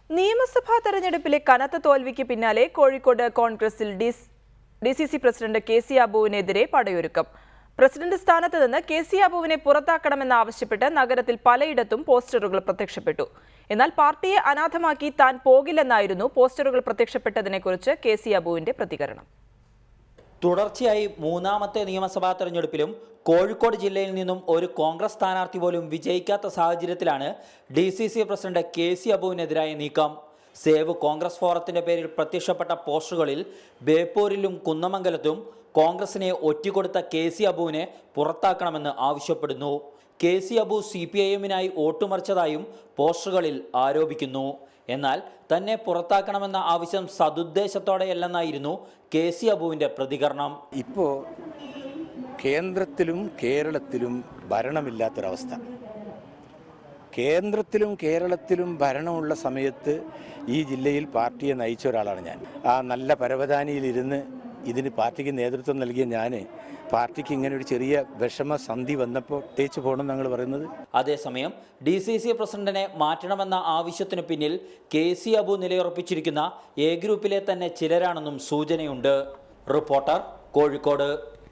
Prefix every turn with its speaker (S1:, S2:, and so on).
S1: നിയമസഭാ തെരഞ്ഞെടുപ്പിലെ കനത്ത തോൽവിക്ക് പിന്നാലെ കോഴിക്കോട് കോൺഗ്രസിൽ ഡിസിസി പ്രസിഡന്റ് കെ.സി. അബുവിനെതിരെ പടയൊരുക്കം. പ്രസിഡന്റ് സ്ഥാനത്ത് നിന്ന് കെ.സി. അബുവിനെ പുറത്താക്കണമെന്നാവശ്യപ്പെട്ട് നഗരത്തിൽ പലയിടത്തും പോസ്റ്ററുകൾ പ്രത്യക്ഷപ്പെട്ടു. എന്നാൽ പാർട്ടിയെ അനാഥമാക്കി താൻ പോകില്ലെന്നായിരുന്നു പോസ്റ്ററുകൾ പ്രത്യക്ഷപ്പെട്ടതിനെക്കുറിച്ച് കെ.സി. അബുവിന്റെ പ്രതികരണം.
S2: തുടർച്ചയായി മൂന്നാമത്തെ നിയമസഭാ തെരഞ്ഞെടുപ്പിലും കോഴിക്കോട് ജില്ലയിൽ നിന്നും ഒരു കോൺഗ്രസ് സ്ഥാനാർത്ഥി പോലും വിജയിക്കാത്ത സാഹചര്യത്തിലാണ് ഡിസിസി പ്രസിഡന്റ് കെ.സി. അബുവിനെതിരായ നീക്കം. സേവ് കോൺഗ്രസ് ഫോറത്തിന്റെ പേരിൽ പ്രത്യക്ഷപ്പെട്ട പോസ്റ്ററുകളിൽ ബേപ്പൂരിലും കുന്നമംഗലത്തും കോൺഗ്രസിനെ ഒറ്റിക്കൊടുത്ത കെ.സി. അബുവിനെ പുറത്താക്കണമെന്ന് ആവശ്യപ്പെടുന്നു. കെ.സി. അബു CPIM-നായി വോട്ടുമറിച്ചതായും പോസ്റ്ററുകളിൽ ആരോപിക്കുന്നു. എന്നാൽ തന്നെ പുറത്താക്കണമെന്ന ആവശ്യം സതുദ്ദേശത്തോടെയല്ലെന്നായിരുന്നു കെ.സി. അബുവിന്റെ പ്രതികരണം.
S3: ഇപ്പോൾ കേന്ദ്രത്തിലും കേരളത്തിലും ഭരണമില്ലാത്തൊരവസ്ഥ. കേന്ദ്രത്തിലും കേരളത്തിലും ഭരണമുള്ള സമയത്ത് ഈ ജില്ലയിൽ പാർട്ടിയെ നയിച്ച ഒരാളാണ് ഞാൻ. ആ നല്ല പരവതാനിയിലിരുന്ന് ഇതിന് പാർട്ടിക്ക് നേതൃത്വം നൽകിയ ഞാൻ പാർട്ടിക്ക് ഇങ്ങനെ ഒരു ചെറിയ വിഷമസന്ധി വന്നപ്പോൾ തേച്ചു പോകണം ഞങ്ങൾ പറയുന്നത്.
S2: അതേസമയം ഡിസിസി പ്രസിഡന്റിനെ മാറ്റണമെന്ന ആവശ്യത്തിനു പിന്നിൽ കെ.സി. അബു നിലയുറപ്പിച്ചിരിക്കുന്ന എ ഗ്രൂപ്പിലെ തന്നെ ചിലരാണെന്നും സൂചനയുണ്ട്. റിപ്പോർട്ടർ, കോഴിക്കോട്.